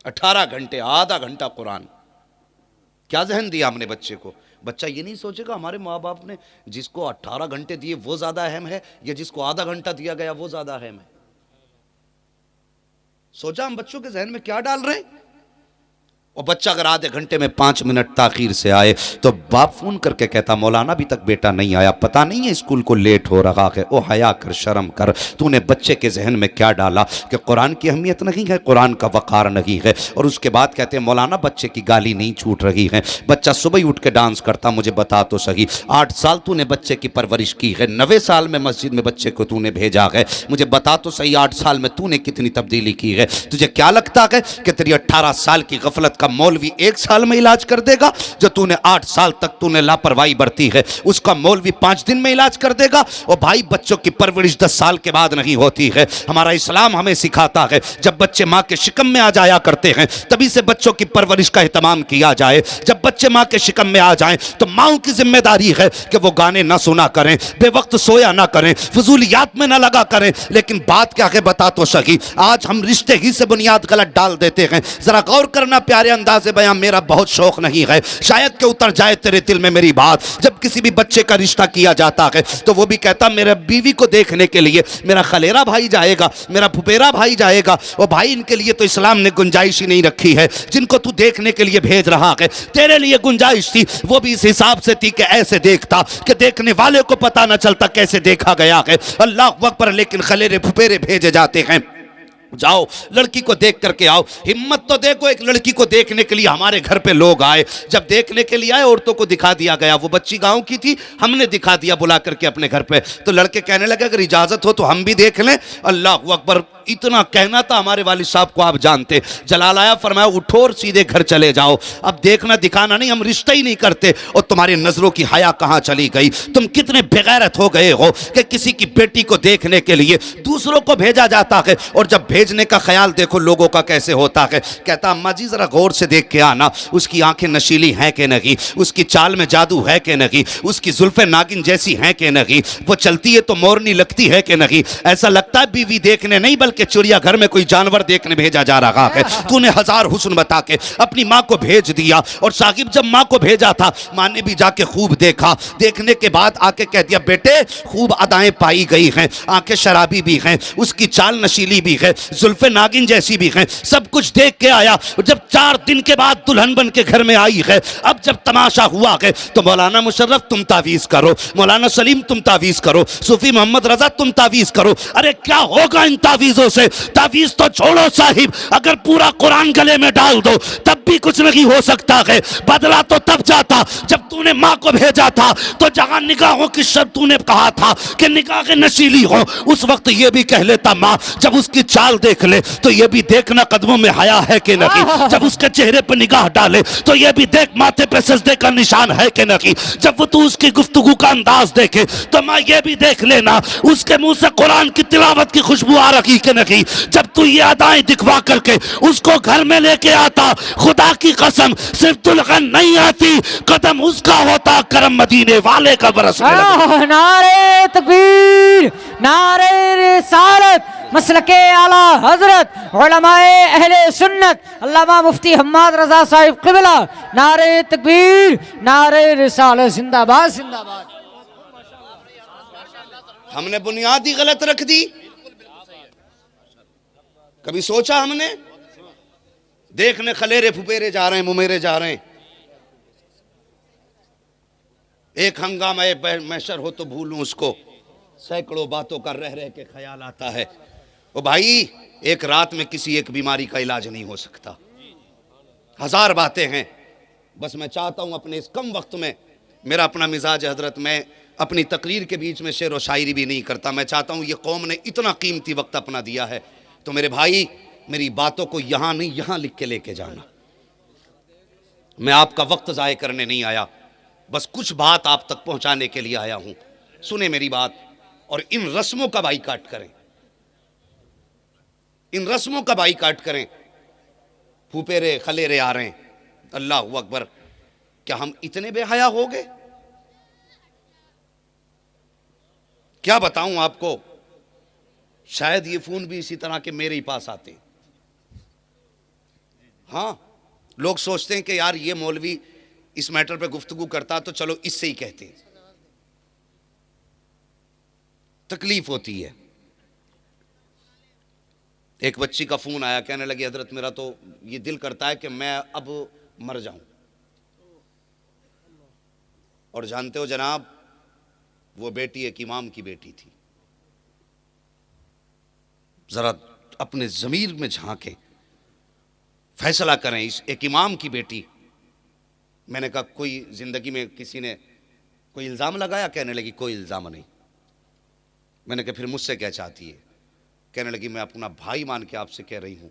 18 گھنٹے، آدھا گھنٹہ قرآن. کیا ذہن دیا ہم نے بچے کو؟ بچہ یہ نہیں سوچے گا ہمارے ماں باپ نے جس کو 18 گھنٹے دیے وہ زیادہ اہم ہے یا جس کو آدھا گھنٹہ دیا گیا وہ زیادہ اہم ہے. سوچا ہم بچوں کے ذہن میں کیا ڈال رہے ہیں؟ اور بچہ اگر آدھے گھنٹے میں 5 منٹ تاخیر سے آئے تو باپ فون کر کے کہتا مولانا ابھی تک بیٹا نہیں آیا، پتہ نہیں ہے اسکول کو لیٹ ہو رہا ہے. او حیا کر، شرم کر. تو نے بچے کے ذہن میں کیا ڈالا کہ قرآن کی اہمیت نہیں ہے، قرآن کا وقار نہیں ہے. اور اس کے بعد کہتے ہیں مولانا بچے کی گالی نہیں چھوٹ رہی ہے، بچہ صبح ہی اٹھ کے ڈانس کرتا. مجھے بتا تو صحیح 8 سال تو نے بچے کی پرورش کی ہے، 90 سال میں مسجد میں بچے کو تو نے بھیجا ہے. مجھے بتا تو صحیح 8 سال میں تو نے کتنی تبدیلی کی ہے. تجھے کیا لگتا ہے کہ تیری 18 سال کی غفلت کا مولوی 1 سال میں علاج کر دے گا؟ جو تو نے 8 سال تک تو نے لاپرواہی برتی ہے اس کا مولوی 5 دن میں علاج کر دے گا؟ اور بھائی بچوں کی پرورش 10 سال کے بعد نہیں ہوتی ہے. ہمارا اسلام ہمیں سکھاتا ہے جب بچے ماں کے شکم میں آ جایا کرتے ہیں تبھی سے بچوں کی پرورش کا اہتمام کیا جائے. جب بچے ماں کے شکم میں آ جائیں تو ماؤں کی ذمہ داری ہے کہ وہ گانے نہ سنا کریں، بے وقت سویا نہ کریں، فضولیات میں نہ لگا کریں. لیکن بات کیا ہے بتا تو صحیح، آج ہم رشتے ہی سے بنیاد غلط ڈال دیتے ہیں. ذرا غور کرنا پیارے انداز بیاں، میرا بہت شوق نہیں ہے شاید کہ اتر جائے تیرے دل میں میری بات. جب کسی بھی بچے کا رشتہ کیا جاتا ہے تو وہ بھی کہتا میرے بیوی کو دیکھنے کے لیے میرا خلیرا بھائی جائے گا، میرا پھپیرا بھائی جائے گا. اور بھائی ان کے لیے تو اسلام نے گنجائش ہی نہیں رکھی ہے. جن کو تو دیکھنے کے لیے بھیج رہا ہے تیرے لیے گنجائش تھی، وہ بھی اس حساب سے تھی کہ ایسے دیکھتا کہ دیکھنے والے کو پتہ نہ چلتا کیسے دیکھا گیا ہے. اللہ اکبر. لیکن خلیرے پھپیرے بھیجے جاتے ہیں. جاؤ لڑکی کو دیکھ کر کے آؤ. ہمت تو دیکھو ایک لڑکی کو دیکھنے کے لیے ہمارے گھر پہ لوگ آئے. جب دیکھنے کے لیے آئے عورتوں کو دکھا دیا گیا، وہ بچی گاؤں کی تھی، ہم نے دکھا دیا بلا کر کے اپنے گھر پہ. تو لڑکے کہنے لگے اگر اجازت ہو تو ہم بھی دیکھ لیں. اللہ اکبر. اتنا کہنا تھا ہمارے والد صاحب کو آپ جانتے. جلال آیا فرمایا اٹھو اور سیدھے گھر چلے جاؤ. اب دیکھنا دکھانا نہیں، ہم رشتہ ہی نہیں کرتے. اور تمہاری نظروں کی حیا کہاں چلی گئی؟ تم کتنے بغیرت ہو گئے ہو کہ کسی کی بیٹی کو دیکھنے کے لیے دوسروں کو بھیجا جاتا ہے. اور جب بھیجنے کا خیال دیکھو لوگوں کا کیسے ہوتا ہے. کہتا اماں جی ذرا غور سے دیکھ کے آنا، اس کی آنکھیں نشیلی ہیں کہ نہیں، اس کی چال میں جادو ہے کہ نہیں، اس کی زلفیں ناگن جیسی ہیں کہ نہیں، وہ چلتی ہے تو مورنی لگتی ہے کہ نہیں. ایسا لگتا ہے بیوی دیکھنے نہیں بلکہ چڑیا گھر میں کوئی جانور دیکھنے بھیجا جا رہا ہے. تو نے 1000 حسن بتا کے اپنی ماں کو بھیج دیا. اور صاحب جب ماں کو بھیجا تھا ماں نے بھی جا کے خوب دیکھا. دیکھنے کے بعد آ کے کہہ دیا بیٹے خوب ادائیں پائی گئی ہیں، آنکھیں شرابی بھی ہیں، اس کی چال نشیلی بھی ہے، زلفیں ناگن جیسی بھی ہیں، سب کچھ دیکھ کے آیا. جب 4 دن کے بعد دلہن بن کے گھر میں آئی ہے، اب جب تماشا ہوا ہے تو مولانا مشرف تم تعویذ کرو، مولانا سلیم تم تعویذ کرو، صوفی محمد رضا تم تعویذ کرو. ارے کیا ہوگا ان تعویذوں سے؟ تعویذ تو چھوڑو صاحب، اگر پورا قرآن گلے میں ڈال دو تب بھی کچھ نہیں ہو سکتا ہے. بدلا تو تب جاتا جب تو نے ماں کو بھیجا تھا تو جہاں نگاہوں کی شرط تو نے کہا تھا کہ نگاہیں نشیلی ہو، اس وقت یہ بھی کہہ لیتا ماں جب اس کی چال دیکھ لے تو یہ بھی دیکھنا قدموں میں حیا ہے کہ نہیں، جب اس کے چہرے پہ نگاہ ڈالے تو یہ بھی دیکھ ماتھے پہ سجدے کا نشان ہے کہ نہیں، جب وہ تو اس کی گفتگو کا انداز دیکھے تو ماں یہ بھی دیکھ لینا اس کے منہ سے قرآن کی تلاوت کی خوشبو آ رہی کہ نہیں. جب تو یہ ادائیں دکھوا کر کے اس کو گھر میں لے کے آتا خدا کی قسم صرف دلہن نہیں آتی، قدم اس کا ہوتا کرم مدینے والے کا برسنے لگا. نعرہ تکبیر، نعرہ رسالت، مسلک اعلیٰ حضرت علماء اہل سنت علامہ مفتی حماد رضا صاحب قبلہ، نعرہ تکبیر، نعرہ رسالت، زندہ باد زندہ باد. ہم نے بنیاد ہی غلط رکھ دی. کبھی سوچا ہم نے؟ دیکھنے خلیرے پھپیرے جا رہے ہیں، ممیرے جا رہے ہیں. ایک ہنگامہ محشر ہو تو بھولوں اس کو، سینکڑوں باتوں کا رہ رہ کے خیال آتا ہے. او بھائی ایک رات میں کسی ایک بیماری کا علاج نہیں ہو سکتا. 1000 باتیں ہیں. بس میں چاہتا ہوں اپنے اس کم وقت میں، میرا اپنا مزاج حضرت، میں اپنی تقریر کے بیچ میں شعر و شاعری بھی نہیں کرتا. میں چاہتا ہوں یہ قوم نے اتنا قیمتی وقت اپنا دیا ہے تو میرے بھائی میری باتوں کو یہاں نہیں یہاں لکھ کے لے کے جانا. میں آپ کا وقت ضائع کرنے نہیں آیا، بس کچھ بات آپ تک پہنچانے کے لیے آیا ہوں. سنیں میری بات اور ان رسموں کا بائیکاٹ کریں، ان رسموں کا بائیکاٹ کریں. پھوپیرے خلیرے آ رہے ہیں، اللہ اکبر. کیا ہم اتنے بے حیا ہو گئے؟ کیا بتاؤں آپ کو، شاید یہ فون بھی اسی طرح کے میرے ہی پاس آتے. ہاں لوگ سوچتے ہیں کہ یار یہ مولوی اس میٹر پہ گفتگو کرتا تو چلو اس سے ہی کہتے ہیں. تکلیف ہوتی ہے. ایک بچی کا فون آیا, کہنے لگی حضرت میرا تو یہ دل کرتا ہے کہ میں اب مر جاؤں. اور جانتے ہو جناب, وہ بیٹی ایک امام کی بیٹی تھی. ذرا اپنے ضمیر میں جھانکیں, فیصلہ کریں. اس ایک امام کی بیٹی. میں نے کہا کوئی زندگی میں کسی نے کوئی الزام لگایا؟ کہنے لگی کوئی الزام نہیں. میں نے کہا پھر مجھ سے کیا چاہتی ہے؟ کہنے لگی میں اپنا بھائی مان کے آپ سے کہہ رہی ہوں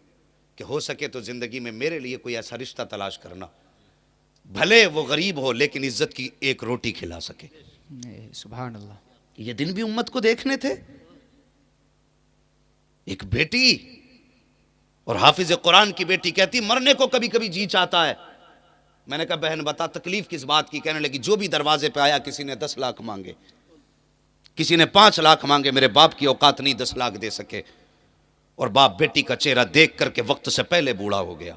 کہ ہو سکے تو زندگی میں میرے لیے کوئی ایسا رشتہ تلاش کرنا, بھلے وہ غریب ہو لیکن عزت کی ایک روٹی کھلا سکے. سبحان اللہ. یہ دن بھی امت کو دیکھنے تھے. ایک بیٹی اور حافظ قرآن کی بیٹی کہتی مرنے کو کبھی کبھی جی چاہتا ہے. میں نے کہا بہن بتا تکلیف کس بات کی؟ کہنے لگی جو بھی دروازے پہ آیا کسی نے 10 لاکھ مانگے, کسی نے 5 لاکھ مانگے, میرے باپ کی اوقات نہیں 10 لاکھ دے سکے. اور باپ بیٹی کا چہرہ دیکھ کر کے وقت سے پہلے بوڑھا ہو گیا.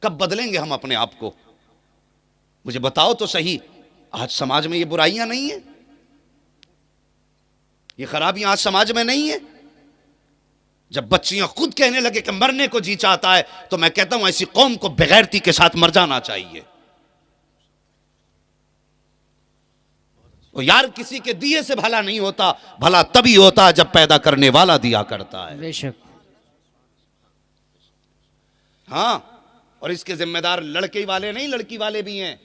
کب بدلیں گے ہم اپنے آپ کو؟ مجھے بتاؤ تو صحیح. آج سماج میں یہ برائیاں نہیں ہیں, یہ خرابیاں آج سماج میں نہیں ہیں. جب بچیاں خود کہنے لگے کہ مرنے کو جی چاہتا ہے تو میں کہتا ہوں ایسی قوم کو بغیرتی کے ساتھ مر جانا چاہیے. اور یار کسی کے دیے سے بھلا نہیں ہوتا, بھلا تبھی ہوتا جب پیدا کرنے والا دیا کرتا ہے. بے شک. ہاں, اور اس کے ذمہ دار لڑکے والے نہیں, لڑکی والے بھی ہیں.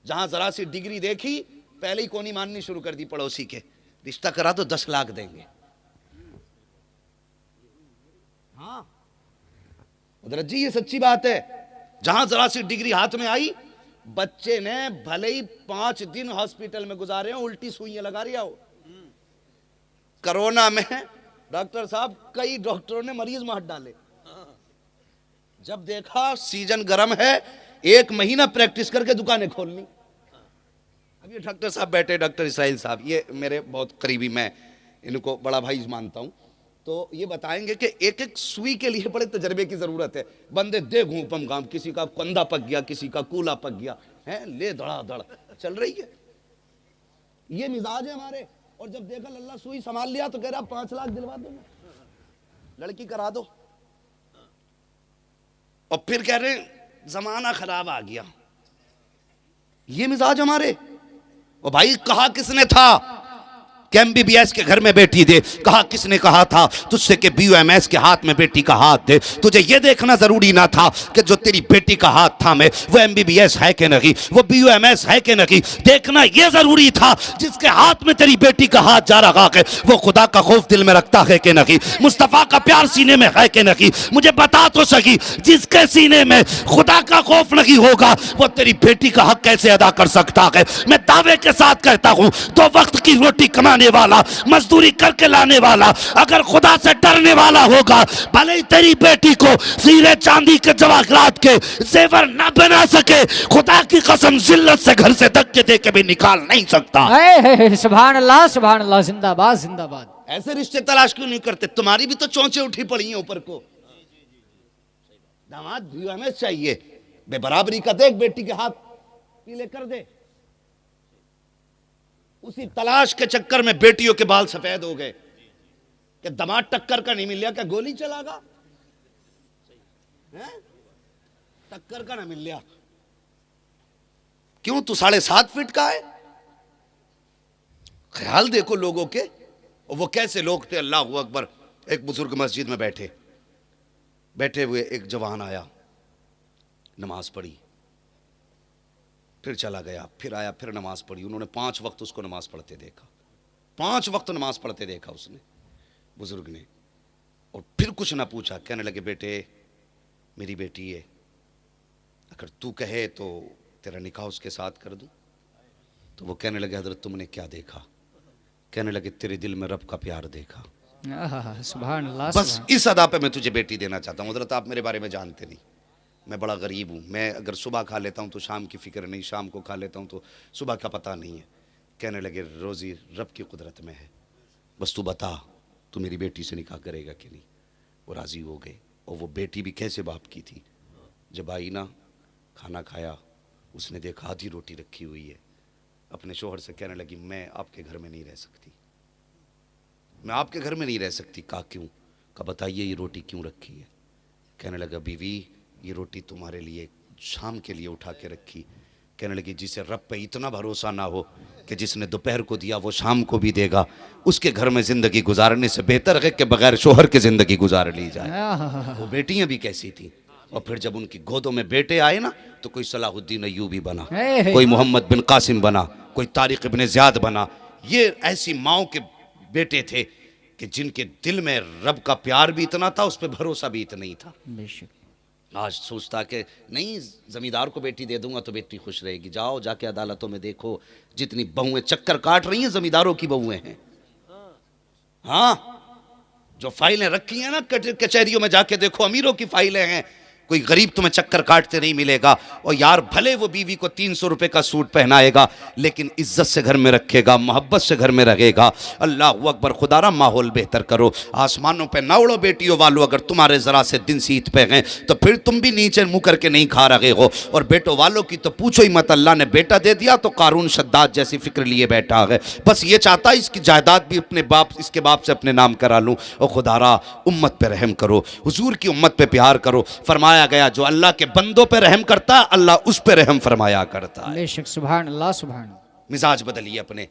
جہاں ذرا سی ڈگری دیکھی پہلے ہی کونی ماننی شروع کر دی پڑوسی کے, رشتہ کرا تو 10 لاکھ دیں گے. ہاں حضرت جی یہ سچی بات ہے. جہاں ذرا سی ڈگری ہاتھ میں آئی, بچے نے بھلے ہی 5 دن ہاسپٹل میں گزارے ہوں, الٹی سوئیاں لگا رہا ہو. کرونا میں ڈاکٹر صاحب کئی ڈاکٹروں نے مریض مار ڈالے. جب دیکھا سیزن گرم ہے, 1 مہینہ پریکٹس کر کے دکانیں کھول لی. اب یہ ڈاکٹر صاحب بیٹھے, ڈاکٹر اسرائیل صاحب, یہ میرے بہت قریبی, میں ان کو بڑا بھائی مانتا ہوں. تو یہ بتائیں گے کہ ایک ایک سوئی کے لیے بڑے تجربے کی ضرورت ہے. بندے دے گھوپم گام, کسی کا کندھا پک گیا, کسی کا کولا پک گیا, لے دھڑا دھڑ چل رہی ہے. یہ مزاج ہے ہمارے. اور جب دیکھا اللہ سوئی سنبھال لیا تو کہہ رہا 5 لاکھ دلوا دو, لڑکی کرا دو. اور پھر کہہ رہے زمانہ خراب آ گیا. یہ مزاج ہمارے. اور بھائی کہا کس نے تھا کہ MBBS کے گھر میں بیٹی دے؟ کہا کس نے کہا تھا تجھ سے کہ BUMS کے ہاتھ میں بیٹی کا ہاتھ دے؟ تجھے یہ دیکھنا ضروری نہ تھا کہ جو تیری بیٹی کا ہاتھ تھا میں وہ MBBS ہے کہ نہیں, وہ BUMS ہے کہ نہیں؟ دیکھنا یہ ضروری تھا جس کے ہاتھ میں تیری بیٹی کا ہاتھ جا رہا ہے وہ خدا کا خوف دل میں رکھتا ہے کہ نہیں, مصطفیٰ کا پیار سینے میں ہے کہ نہیں. مجھے بتا تو سکی جس کے سینے میں خدا کا خوف نہیں ہوگا وہ تیری بیٹی کا حق کیسے ادا کر سکتا ہے؟ میں دعوے کے ساتھ کہتا ہوں تو وقت کی روٹی کمانے والا, مزدوری کر کے لانے والا اگر خدا سے ڈرنے والا ہوگا, بھلے ہی تیری بیٹی کو ہیرے چاندی کے جواہرات کے زیور نہ بنا سکے, خدا کی قسم ذلت سے گھر سے دھکے دے کے بھی نکال نہیں سکتا. سبحان اللہ, سبحان اللہ, زندہ باد, زندہ باد. ایسے رشتے تلاش کیوں نہیں کرتے؟ تمہاری بھی تو چونچیں اٹھی پڑی ہیں اوپر کو. داماد بھی ہمیں چاہیے, بے برابری کا دیکھ, بیٹی کے ہاتھ پیلے کر دے. اسی تلاش کے چکر میں بیٹیوں کے بال سفید ہو گئے کہ دماغ ٹکر کا نہیں مل لیا, کیا گولی چلا گا؟ ٹکر کا نہ مل لیا. کیوں؟ تو 7.5 فٹ کا ہے. خیال دیکھو لوگوں کے, وہ کیسے لوگ تھے. اللہ اکبر. ایک بزرگ مسجد میں بیٹھے ہوئے ایک جوان آیا, نماز پڑھی, پھر چلا گیا, پھر آیا, پھر نماز پڑھی. انہوں نے 5 وقت اس کو نماز پڑھتے دیکھا, 5 وقت نماز پڑھتے دیکھا اس نے, بزرگ نے. اور پھر کچھ نہ پوچھا. کہنے لگے بیٹے میری بیٹی ہے, اگر تو کہے تو تیرا نکاح اس کے ساتھ کر دوں. تو وہ کہنے لگے حضرت تم نے کیا دیکھا؟ کہنے لگے تیرے دل میں رب کا پیار دیکھا. سبحان اللہ. بس اس ادا پہ میں تجھے بیٹی دینا چاہتا ہوں. حضرت آپ میرے بارے میں جانتے نہیں, میں بڑا غریب ہوں. میں اگر صبح کھا لیتا ہوں تو شام کی فکر نہیں, شام کو کھا لیتا ہوں تو صبح کا پتہ نہیں ہے. کہنے لگے روزی رب کی قدرت میں ہے, بس تو بتا تو میری بیٹی سے نکاح کرے گا کہ نہیں. وہ راضی ہو گئے. اور وہ بیٹی بھی کیسے باپ کی تھی. جب آئی نا کھانا کھایا, اس نے دیکھا آدھی روٹی رکھی ہوئی ہے, اپنے شوہر سے کہنے لگی میں آپ کے گھر میں نہیں رہ سکتی, میں آپ کے گھر میں نہیں رہ سکتی. کہا کیوں؟ کہا بتائیے یہ روٹی کیوں رکھی ہے؟ کہنے لگا بیوی یہ روٹی تمہارے لیے شام کے لیے اٹھا کے رکھی. کہنے لگی جسے رب پہ اتنا بھروسہ نہ ہو کہ جس نے دوپہر کو دیا وہ شام کو بھی دے گا, اس کے گھر میں زندگی گزارنے سے بہتر ہے کہ بغیر شوہر کے زندگی گزار لی جائے. وہ بیٹیاں بھی کیسی تھیں. اور پھر جب ان کی گودوں میں بیٹے آئے نا تو کوئی صلاح الدین ایوبی بنا, کوئی محمد بن قاسم بنا, کوئی طارق ابن زیاد بنا. یہ ایسی ماؤں کے بیٹے تھے کہ جن کے دل میں رب کا پیار بھی اتنا تھا, اس پہ بھروسہ بھی اتنا ہی تھا. آج سوچتا کہ نہیں زمیندار کو بیٹی دے دوں گا تو بیٹی خوش رہے گی. جاؤ جا کے عدالتوں میں دیکھو جتنی بہویں چکر کاٹ رہی ہیں زمینداروں کی بہویں ہیں. ہاں جو فائلیں رکھی ہیں نا کچہریوں میں جا کے دیکھو امیروں کی فائلیں ہیں, کوئی غریب تمہیں چکر کاٹتے نہیں ملے گا. اور یار بھلے وہ بیوی کو 300 روپے کا سوٹ پہنائے گا لیکن عزت سے گھر میں رکھے گا, محبت سے گھر میں رہے گا. اللہ اکبر. خدا را ماحول بہتر کرو. آسمانوں پہ نہ اڑو بیٹیوں والو, اگر تمہارے ذرا سے دن سیت پہ ہیں تو پھر تم بھی نیچے منہ کر کے نہیں کھا رہے ہو. اور بیٹوں والوں کی تو پوچھو ہی مت, اللہ نے بیٹا دے دیا تو قارون شداد جیسی فکر لیے بیٹھا ہے, بس یہ چاہتا ہے اس کی جائیداد بھی اپنے باپ اس کے باپ سے اپنے نام کرا لوں. اور خدا را امت پہ رحم کرو, حضور کی امت پہ پیار کرو. فرمایا گیا جو اللہ کے بندوں پہ رحم کرتا ہے اللہ اس پہ رحم فرمایا کرتا ہے. بے شک سبحان اللہ سبحان اللہ. مزاج بدلیے اپنے.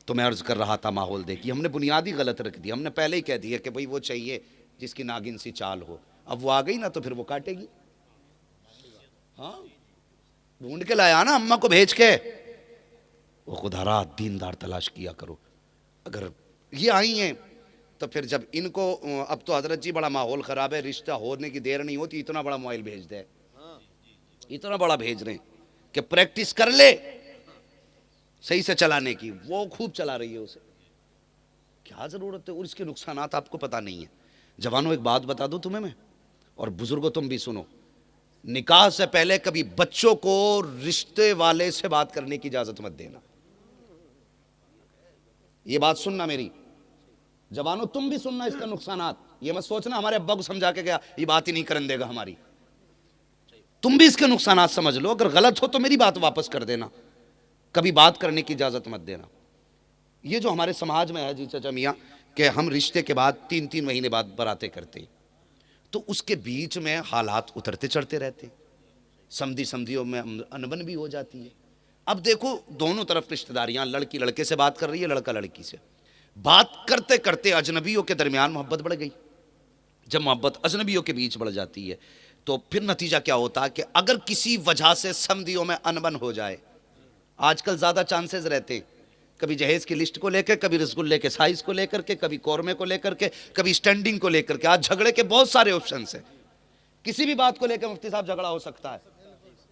تو میں عرض کر رہا تھا ماحول دیکھیے, ہم نے بنیادی غلط رکھ دی. ہم نے پہلے ہی کہہ دیا کہ بھئی وہ چاہیے جس کی ناگن سی چال ہو. اب وہ آ گئی نا تو پھر وہ کاٹے گی. ہاں ڈھونڈ کے لایا نا اماں کو بھیج کے. وہ خدا را دیندار تلاش کیا کرو. اگر یہ آئی ہیں تو پھر جب ان کو اب تو حضرت جی بڑا ماحول خراب ہے, رشتہ ہونے کی دیر نہیں ہوتی اتنا بڑا موبائل بھیج دے, اتنا بڑا بھیج رہے ہیں کہ پریکٹس کر لے صحیح سے چلانے کی. وہ خوب چلا رہی ہے اسے, کیا ضرورت ہے. اور اس کے نقصانات آپ کو پتہ نہیں ہے. جوانوں ایک بات بتا دوں تمہیں میں, اور بزرگوں تم بھی سنو, نکاح سے پہلے کبھی بچوں کو رشتے والے سے بات کرنے کی اجازت مت دینا. یہ بات سننا میری جوانوں, تم بھی سننا اس کا نقصانات. یہ مت سوچنا ہمارے ابا کو سمجھا کے گیا یہ بات ہی نہیں کرن دے گا ہماری. تم بھی اس کے نقصانات سمجھ لو. اگر غلط ہو تو میری بات واپس کر دینا, کبھی بات کرنے کی اجازت مت دینا. یہ جو ہمارے سماج میں ہے جی چچا میاں کہ ہم رشتے کے بعد 3 مہینے بعد براتیں کرتے ہیں, تو اس کے بیچ میں حالات اترتے چڑھتے رہتے, سمدھیوں میں انبن بھی ہو جاتی ہے. اب دیکھو دونوں طرف رشتہ داریاں, لڑکی لڑکے سے بات کر رہی ہے, لڑکا لڑکی سے بات کرتے کرتے اجنبیوں کے درمیان محبت بڑھ گئی. جب محبت اجنبیوں کے بیچ بڑھ جاتی ہے تو پھر نتیجہ کیا ہوتا ہے کہ اگر کسی وجہ سے سمدھیوں میں انبن ہو جائے, آج کل زیادہ چانسز رہتے ہیں, کبھی جہیز کی لسٹ کو لے کے, کبھی رسگلے کے سائز کو لے کر کے, کبھی قورمے کو لے کر کے, کبھی اسٹینڈنگ کو لے کر کے. آج جھگڑے کے بہت سارے آپشنس ہیں, کسی بھی بات کو لے کے مفتی صاحب جھگڑا ہو سکتا ہے.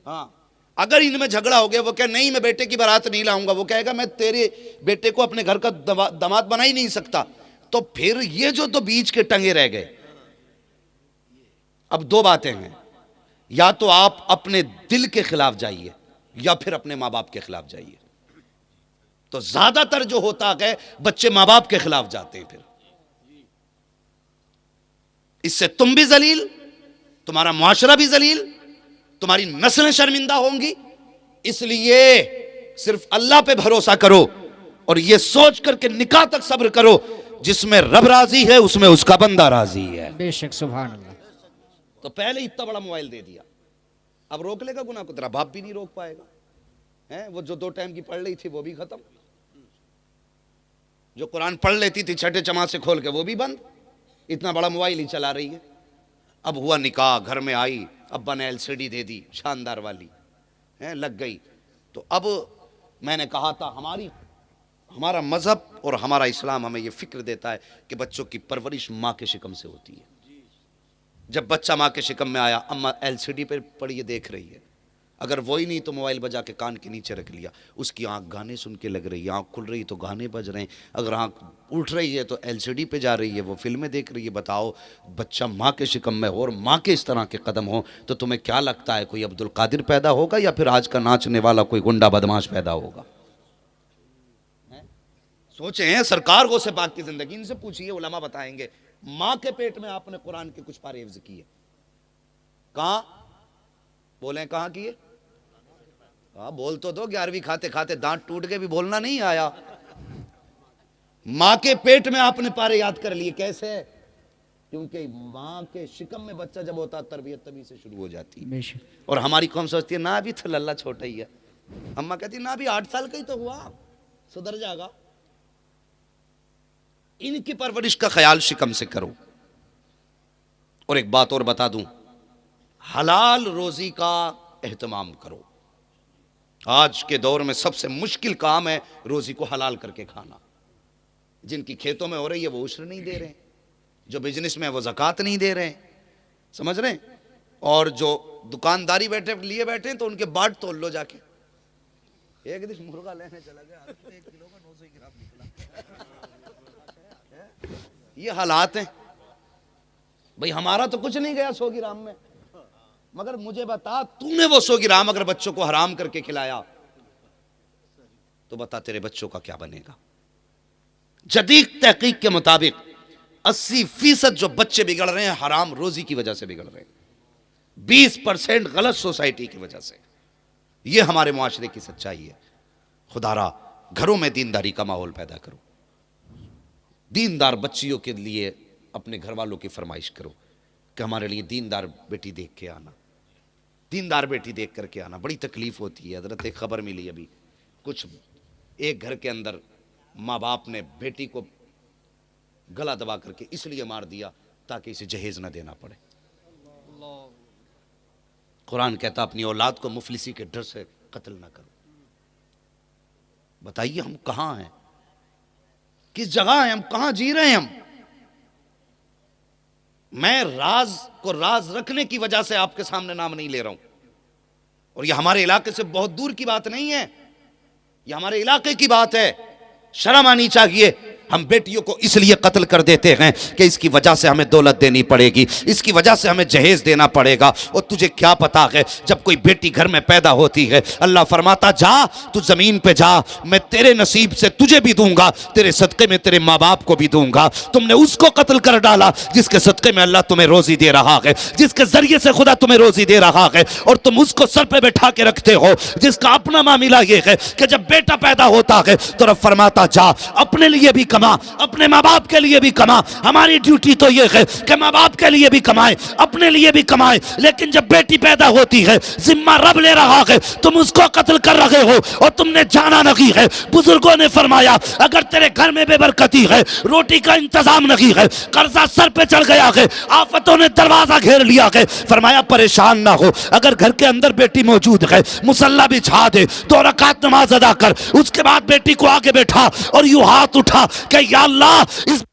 ہاں اگر ان میں جھگڑا ہو گیا, وہ کہ نہیں میں بیٹے کی بارات نہیں لاؤں گا, وہ کہے گا میں تیرے بیٹے کو اپنے گھر کا داماد بنا ہی نہیں سکتا, تو پھر یہ جو دو بیچ کے ٹنگے رہ گئے. اب دو باتیں ہیں, یا تو آپ اپنے دل کے خلاف جائیے یا پھر اپنے ماں باپ کے خلاف جائیے. تو زیادہ تر جو ہوتا ہے بچے ماں باپ کے خلاف جاتے ہیں, پھر اس سے تم بھی ذلیل, تمہارا معاشرہ بھی ذلیل, تمہاری نسلیں شرمندہ ہوں گی. اس لیے صرف اللہ پہ بھروسہ کرو اور یہ سوچ کر کے نکاح تک صبر کرو, جس میں رب راضی ہے اس میں اس کا بندہ راضی ہے. بے شک سبحان اللہ. تو پہلے اتنا بڑا موبائل دے دیا, اب روک لے گا گناہ کو؟ تیرا باپ بھی نہیں روک پائے گا. وہ جو 2 ٹائم کی پڑھ رہی تھی وہ بھی ختم, جو قرآن پڑھ لیتی تھی چھٹے جماعت سے کھول کے وہ بھی بند, اتنا بڑا موبائل ہی چلا رہی ہے. اب ہوا نکاح, گھر میں آئی, ابا نے LCD دے دی شاندار والی, لگ گئی. تو اب میں نے کہا تھا ہمارا مذہب اور ہمارا اسلام ہمیں یہ فکر دیتا ہے کہ بچوں کی پرورش ماں کے شکم سے ہوتی ہے. جب بچہ ماں کے شکم میں آیا, اماں LCD پہ پڑھی دیکھ رہی ہے, اگر وہی نہیں تو موبائل بجا کے کان کے نیچے رکھ لیا, اس کی آنکھ گانے سن کے لگ رہی ہے, آنکھ کھل رہی تو گانے بج رہے ہیں, اگر آنکھ اٹھ رہی ہے تو LCD پہ جا رہی ہے, وہ فلمیں دیکھ رہی ہے. بتاؤ بچہ ماں کے شکم میں ہو اور ماں کے اس طرح کے قدم ہوں تو تمہیں کیا لگتا ہے کوئی عبد القادر پیدا ہوگا یا پھر آج کا ناچنے والا کوئی گنڈا بدماش پیدا ہوگا؟ سوچیں, سرکار غوث پاک کی زندگی, ان سے پوچھئے علماء بتائیں گے. ماں کے پیٹ میں آپ نے قرآن کے کچھ پارے حفظ کیے, کہاں بولیں کہاں کیے؟ ہاں بول تو دو، 11ویں کھاتے کھاتے دانت ٹوٹ کے بھی بولنا نہیں آیا. ماں کے پیٹ میں آپ نے پارے یاد کر لیے. کیسے؟ کیونکہ ماں کے شکم میں بچہ جب ہوتا تربیت تبھی سے شروع ہو جاتی ہے. اور ہماری قوم سوچتی ہے نا ابھی تو للہ چھوٹا ہی ہے. اماں کہتی نا ابھی 8 سال کا ہی تو ہوا، سدھر جائے گا. ان کی پرورش کا خیال شکم سے کرو. اور ایک بات اور بتا دوں، حلال روزی کا اہتمام کرو. آج کے دور میں سب سے مشکل کام ہے روزی کو حلال کر کے کھانا. جن کی کھیتوں میں ہو رہی ہے وہ عشر نہیں دے رہے ہیں، جو بزنس میں ہے وہ زکوٰۃ نہیں دے رہے ہیں، سمجھ رہے ہیں؟ اور جو دکانداری لیے بیٹھے ہیں تو ان کے باٹ تول لو جا کے. ایک دن مرغا لینے چلا گیا 1 کلو کا 900 گرام نکلا. یہ حالات ہیں بھئی. ہمارا تو کچھ نہیں گیا 100 گرام میں، مگر مجھے بتا تو نے وہ 100 گرام اگر بچوں کو حرام کر کے کھلایا تو بتا تیرے بچوں کا کیا بنے گا. جدید تحقیق کے مطابق 80% جو بچے بگڑ رہے ہیں حرام روزی کی وجہ سے بگڑ رہے ہیں، 20% غلط سوسائٹی کی وجہ سے. یہ ہمارے معاشرے کی سچائی ہے. خدا را گھروں میں دینداری کا ماحول پیدا کرو. دیندار بچیوں کے لیے اپنے گھر والوں کی فرمائش کرو کہ ہمارے لیے دیندار بیٹی دیکھ کے آنا، دیندار بیٹی دیکھ کر کے آنا. بڑی تکلیف ہوتی ہے. حضرت ایک خبر ملی ابھی، کچھ ایک گھر کے اندر ماں باپ نے بیٹی کو گلا دبا کر کے اس لیے مار دیا تاکہ اسے جہیز نہ دینا پڑے. قرآن کہتا اپنی اولاد کو مفلسی کے ڈر سے قتل نہ کرو. بتائیے ہم کہاں ہیں، کس جگہ ہیں، ہم کہاں جی رہے ہیں. ہم میں راز کو راز رکھنے کی وجہ سے آپ کے سامنے نام نہیں لے رہا ہوں. اور یہ ہمارے علاقے سے بہت دور کی بات نہیں ہے، یہ ہمارے علاقے کی بات ہے. شرم آنی چاہیے. ہم بیٹیوں کو اس لیے قتل کر دیتے ہیں کہ اس کی وجہ سے ہمیں دولت دینی پڑے گی، اس کی وجہ سے ہمیں جہیز دینا پڑے گا. اور تجھے کیا پتا ہے جب کوئی بیٹی گھر میں پیدا ہوتی ہے اللہ فرماتا جا تو زمین پہ جا، میں تیرے نصیب سے تجھے بھی دوں گا، تیرے صدقے میں تیرے ماں باپ کو بھی دوں گا. تم نے اس کو قتل کر ڈالا جس کے صدقے میں اللہ تمہیں روزی دے رہا ہے، جس کے ذریعے سے خدا تمہیں روزی دے رہا ہے. اور تم اس کو سر پہ بٹھا کے رکھتے ہو جس کا اپنا معاملہ یہ ہے کہ جب بیٹا پیدا ہوتا ہے تو رب فرماتا جا اپنے لیے بھی کما، اپنے ماں باپ کے لیے بھی کما. ہماری ڈیوٹی تو یہ ہے کہ ماں باپ کے لیے بھی کمائیں، اپنے لیے بھی کمائیں. لیکن جب بیٹی پیدا ہوتی ہے ذمہ رب لے رہا ہے، تم اس کو قتل کر رہے ہو اور تم نے جانا نہیں ہے. بزرگوں نے فرمایا اگر تیرے گھر میں بے برکتی ہے، روٹی کا انتظام نہیں ہے، قرضہ سر پہ چڑھ گیا ہے، آفتوں نے دروازہ گھیر لیا ہے، فرمایا پریشان نہ ہو. اگر گھر کے اندر بیٹی موجود ہے مصلی بچھا دے، 2 رکعت نماز ادا کر، اس کے بعد بیٹی کو آگے بیٹھا اور یوں ہاتھ اٹھا کہ یا اللہ اس